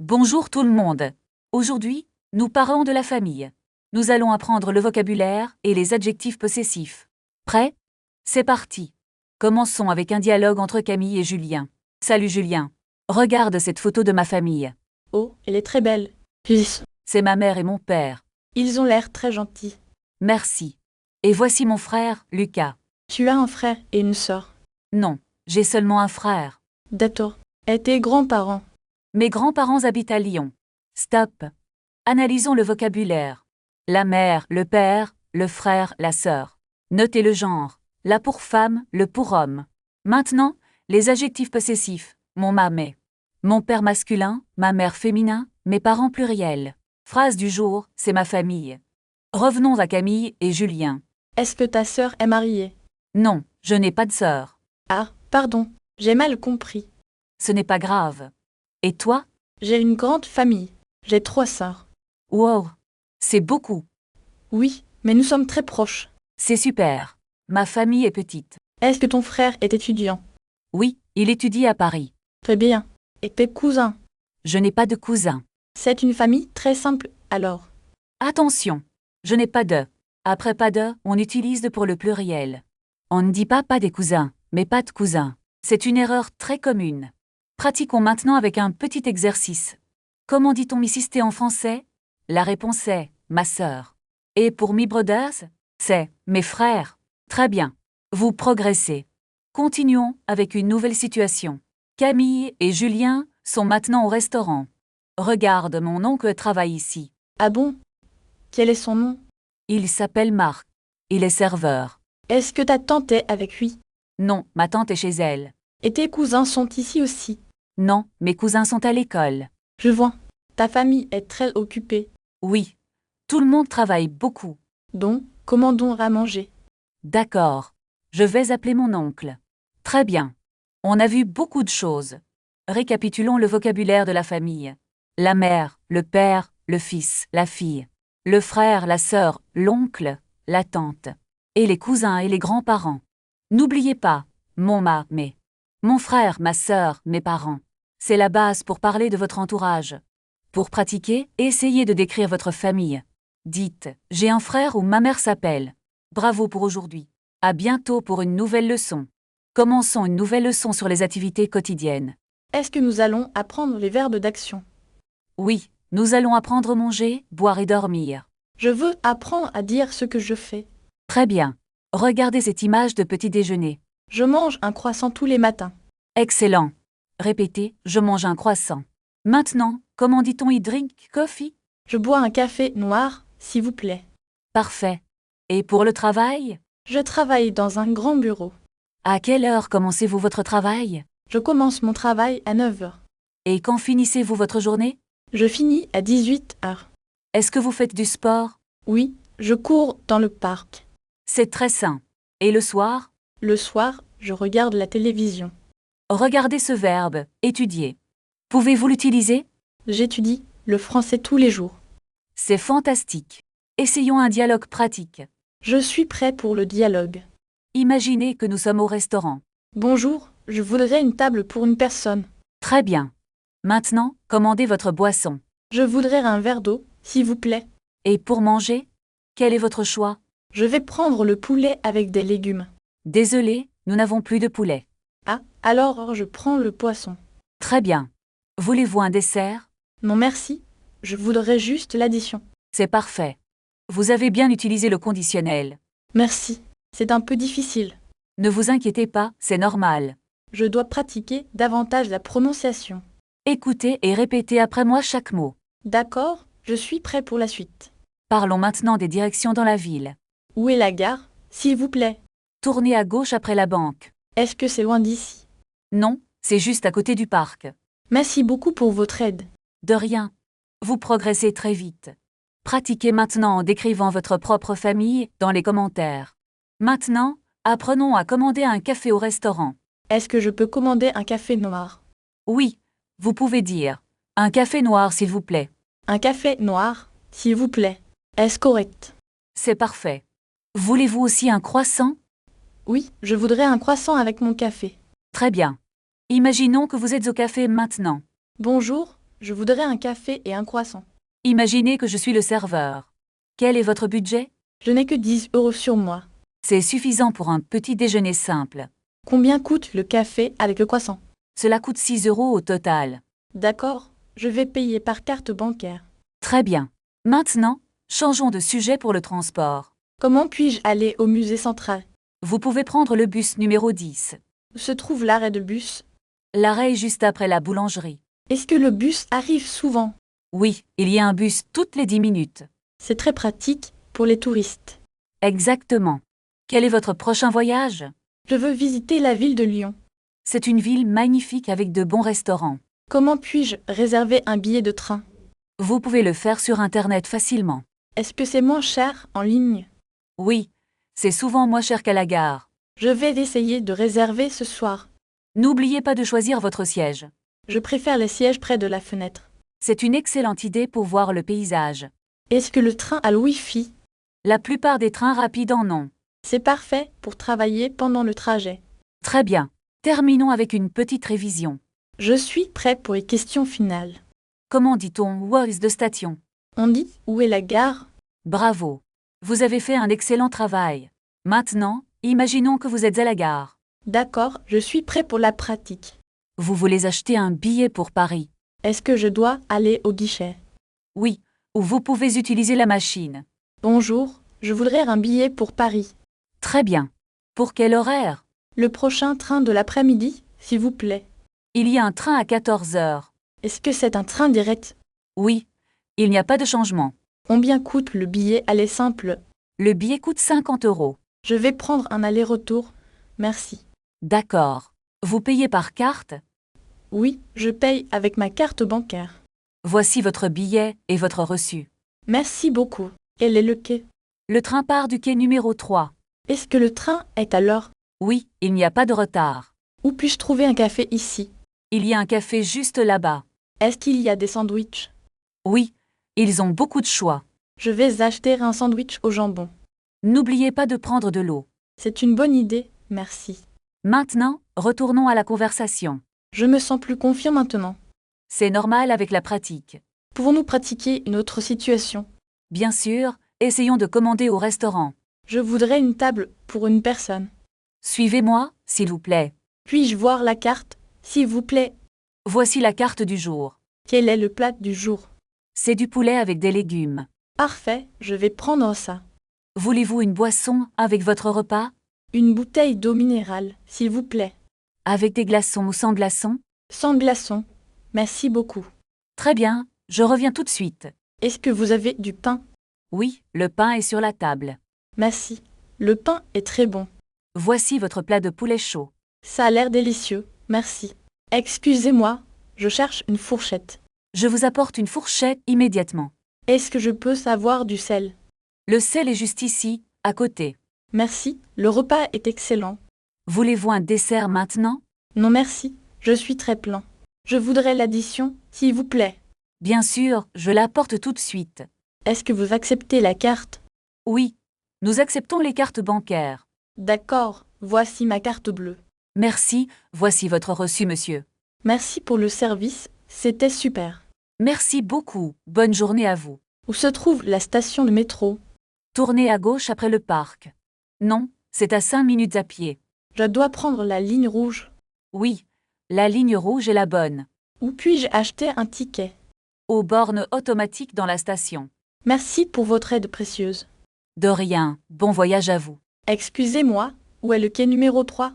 Bonjour tout le monde. Aujourd'hui, nous parlons de la famille. Nous allons apprendre le vocabulaire et les adjectifs possessifs. Prêt? C'est parti. Commençons avec un dialogue entre Camille et Julien. Salut Julien. Regarde cette photo de ma famille. Oh, elle est très belle. C'est ma mère et mon père. Ils ont l'air très gentils. Merci. Et voici mon frère, Lucas. Tu as un frère et une sœur. Non, j'ai seulement un frère. D'accord. Et tes grands-parents? Mes grands-parents habitent à Lyon. Stop. Analysons le vocabulaire. La mère, le père, le frère, la sœur. Notez le genre. La pour femme, le pour homme. Maintenant, les adjectifs possessifs. Mon mes. Mon père masculin, ma mère féminin, mes parents pluriels. Phrase du jour, c'est ma famille. Revenons à Camille et Julien. Est-ce que ta sœur est mariée? Non, je n'ai pas de sœur. Ah, pardon, j'ai mal compris. Ce n'est pas grave. Et toi? J'ai une grande famille. J'ai 3 sœurs. Wow, c'est beaucoup. Oui, mais nous sommes très proches. C'est super. Ma famille est petite. Est-ce que ton frère est étudiant? Oui, il étudie à Paris. Très bien. Et tes cousins? Je n'ai pas de cousins. C'est une famille très simple, alors. Attention, je n'ai pas de. Après pas de, on utilise de pour le pluriel. On ne dit pas des cousins, mais pas de cousins. C'est une erreur très commune. Pratiquons maintenant avec un petit exercice. Comment dit-on my sister en français? La réponse est ma sœur. Et pour me brothers, c'est mes frères. Très bien. Vous progressez. Continuons avec une nouvelle situation. Camille et Julien sont maintenant au restaurant. Regarde, mon oncle travaille ici. Ah bon? Quel est son nom? Il s'appelle Marc. Il est serveur. Est-ce que ta tante est avec lui? Non, ma tante est chez elle. Et tes cousins sont ici aussi? Non, mes cousins sont à l'école. Je vois. Ta famille est très occupée. Oui. Tout le monde travaille beaucoup. Donc, commandons à manger. D'accord. Je vais appeler mon oncle. Très bien. On a vu beaucoup de choses. Récapitulons le vocabulaire de la famille. La mère, le père, le fils, la fille. Le frère, la sœur, l'oncle, la tante. Et les cousins et les grands-parents. N'oubliez pas, mais. Mon frère, ma sœur, mes parents. C'est la base pour parler de votre entourage. Pour pratiquer, essayez de décrire votre famille. Dites « J'ai un frère » ou « Ma mère s'appelle ». Bravo pour aujourd'hui. À bientôt pour une nouvelle leçon. Commençons une nouvelle leçon sur les activités quotidiennes. Est-ce que nous allons apprendre les verbes d'action? Oui, nous allons apprendre à manger, boire et dormir. Je veux apprendre à dire ce que je fais. Très bien. Regardez cette image de petit déjeuner. Je mange un croissant tous les matins. Excellent. Répétez, je mange un croissant. Maintenant, comment dit-on I drink coffee? Je bois un café noir, s'il vous plaît. Parfait. Et pour le travail? Je travaille dans un grand bureau. À quelle heure commencez-vous votre travail? Je commence mon travail à 9 heures. Et quand finissez-vous votre journée? Je finis à 18 heures. Est-ce que vous faites du sport? Oui, je cours dans le parc. C'est très sain. Et le soir? Le soir, je regarde la télévision. Regardez ce verbe, étudier. Pouvez-vous l'utiliser? J'étudie le français tous les jours. C'est fantastique. Essayons un dialogue pratique. Je suis prêt pour le dialogue. Imaginez que nous sommes au restaurant. Bonjour, je voudrais une table pour une personne. Très bien. Maintenant, commandez votre boisson. Je voudrais un verre d'eau, s'il vous plaît. Et pour manger? Quel est votre choix? Je vais prendre le poulet avec des légumes. Désolé, nous n'avons plus de poulet. Ah, alors je prends le poisson. Très bien. Voulez-vous un dessert? Non merci, je voudrais juste l'addition. C'est parfait. Vous avez bien utilisé le conditionnel. Merci, c'est un peu difficile. Ne vous inquiétez pas, c'est normal. Je dois pratiquer davantage la prononciation. Écoutez et répétez après moi chaque mot. D'accord, je suis prêt pour la suite. Parlons maintenant des directions dans la ville. Où est la gare, s'il vous plaît? Tournez à gauche après la banque. Est-ce que c'est loin d'ici? Non, c'est juste à côté du parc. Merci beaucoup pour votre aide. De rien. Vous progressez très vite. Pratiquez maintenant en décrivant votre propre famille dans les commentaires. Maintenant, apprenons à commander un café au restaurant. Est-ce que je peux commander un café noir? Oui, vous pouvez dire « Un café noir s'il vous plaît ». Un café noir, s'il vous plaît. Est-ce correct? C'est parfait. Voulez-vous aussi un croissant? Oui, je voudrais un croissant avec mon café. Très bien. Imaginons que vous êtes au café maintenant. Bonjour, Je voudrais un café et un croissant. Imaginez que je suis le serveur. Quel est votre budget? Je n'ai que 10 € sur moi. C'est suffisant pour un petit déjeuner simple. Combien coûte le café avec le croissant? Cela coûte 6 € au total. D'accord, je vais payer par carte bancaire. Très bien. Maintenant, changeons de sujet pour le transport. Comment puis-je aller au musée central? Vous pouvez prendre le bus numéro 10. Où se trouve l'arrêt de bus? L'arrêt est juste après la boulangerie. Est-ce que le bus arrive souvent? Oui, il y a un bus toutes les 10 minutes. C'est très pratique pour les touristes. Exactement. Quel est votre prochain voyage? Je veux visiter la ville de Lyon. C'est une ville magnifique avec de bons restaurants. Comment puis-je réserver un billet de train? Vous pouvez le faire sur Internet facilement. Est-ce que c'est moins cher en ligne? Oui, c'est souvent moins cher qu'à la gare. Je vais essayer de réserver ce soir. N'oubliez pas de choisir votre siège. Je préfère les sièges près de la fenêtre. C'est une excellente idée pour voir le paysage. Est-ce que le train a le Wi-Fi? La plupart des trains rapides en ont. C'est parfait pour travailler pendant le trajet. Très bien. Terminons avec une petite révision. Je suis prêt pour les questions finales. Comment dit-on Where is the station? On dit où est la gare? Bravo. Vous avez fait un excellent travail. Maintenant, imaginons que vous êtes à la gare. D'accord, je suis prêt pour la pratique. Vous voulez acheter un billet pour Paris? Est-ce que je dois aller au guichet? Oui, ou vous pouvez utiliser la machine. Bonjour, je voudrais un billet pour Paris. Très bien. Pour quel horaire? Le prochain train de l'après-midi, s'il vous plaît. Il y a un train à 14 heures. Est-ce que c'est un train direct? Oui, il n'y a pas de changement. Combien coûte le billet aller simple? Le billet coûte 50 €. Je vais prendre un aller-retour. Merci. D'accord. Vous payez par carte? Oui, je paye avec ma carte bancaire. Voici votre billet et votre reçu. Merci beaucoup. Quel est le quai? Le train part du quai numéro 3. Est-ce que le train est à l'heure? Oui, il n'y a pas de retard. Où puis-je trouver un café ici? Il y a un café juste là-bas. Est-ce qu'il y a des sandwichs? Oui, ils ont beaucoup de choix. Je vais acheter un sandwich au jambon. N'oubliez pas de prendre de l'eau. C'est une bonne idée, merci. Maintenant, retournons à la conversation. Je me sens plus confiant maintenant. C'est normal avec la pratique. Pouvons-nous pratiquer une autre situation? Bien sûr, essayons de commander au restaurant. Je voudrais une table pour une personne. Suivez-moi, s'il vous plaît. Puis-je voir la carte, s'il vous plaît? Voici la carte du jour. Quel est le plat du jour? C'est du poulet avec des légumes. Parfait, je vais prendre ça. Voulez-vous une boisson avec votre repas? Une bouteille d'eau minérale, s'il vous plaît. Avec des glaçons ou sans glaçons? Sans glaçons. Merci beaucoup. Très bien, je reviens tout de suite. Est-ce que vous avez du pain? Oui, le pain est sur la table. Merci. Le pain est très bon. Voici votre plat de poulet chaud. Ça a l'air délicieux, merci. Excusez-moi, je cherche une fourchette. Je vous apporte une fourchette immédiatement. Est-ce que je peux savoir du sel? Le sel est juste ici, à côté. Merci, le repas est excellent. Voulez-vous un dessert maintenant? Non merci, je suis très plein. Je voudrais l'addition, s'il vous plaît. Bien sûr, je l'apporte tout de suite. Est-ce que vous acceptez la carte? Oui, nous acceptons les cartes bancaires. D'accord, voici ma carte bleue. Merci, voici votre reçu, monsieur. Merci pour le service, c'était super. Merci beaucoup, bonne journée à vous. Où se trouve la station de métro? Tournez à gauche après le parc. Non, c'est à 5 minutes à pied. Je dois prendre la ligne rouge. Oui, la ligne rouge est la bonne. Où puis-je acheter un ticket? Aux bornes automatiques dans la station. Merci pour votre aide précieuse. De rien, bon voyage à vous. Excusez-moi, où est le quai numéro 3?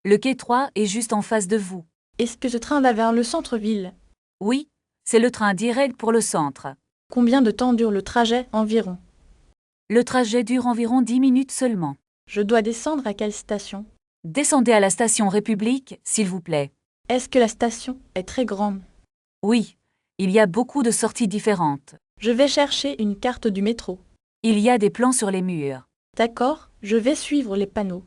Le quai 3 est juste en face de vous. Est-ce que ce train va vers le centre-ville? Oui, c'est le train direct pour le centre. Combien de temps dure le trajet environ? Le trajet dure environ 10 minutes seulement. Je dois descendre à quelle station? Descendez à la station République, s'il vous plaît. Est-ce que la station est très grande? Oui, il y a beaucoup de sorties différentes. Je vais chercher une carte du métro. Il y a des plans sur les murs. D'accord, je vais suivre les panneaux.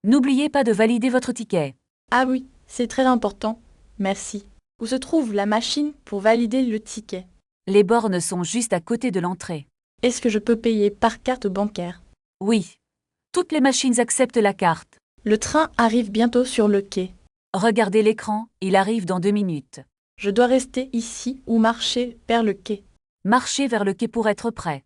N'oubliez pas de valider votre ticket. Ah oui, c'est très important. Merci. Où se trouve la machine pour valider le ticket? Les bornes sont juste à côté de l'entrée. Est-ce que je peux payer par carte bancaire? Oui. Toutes les machines acceptent la carte. Le train arrive bientôt sur le quai. Regardez l'écran, il arrive dans 2 minutes. Je dois rester ici ou marcher vers le quai. Marcher vers le quai pour être prêt.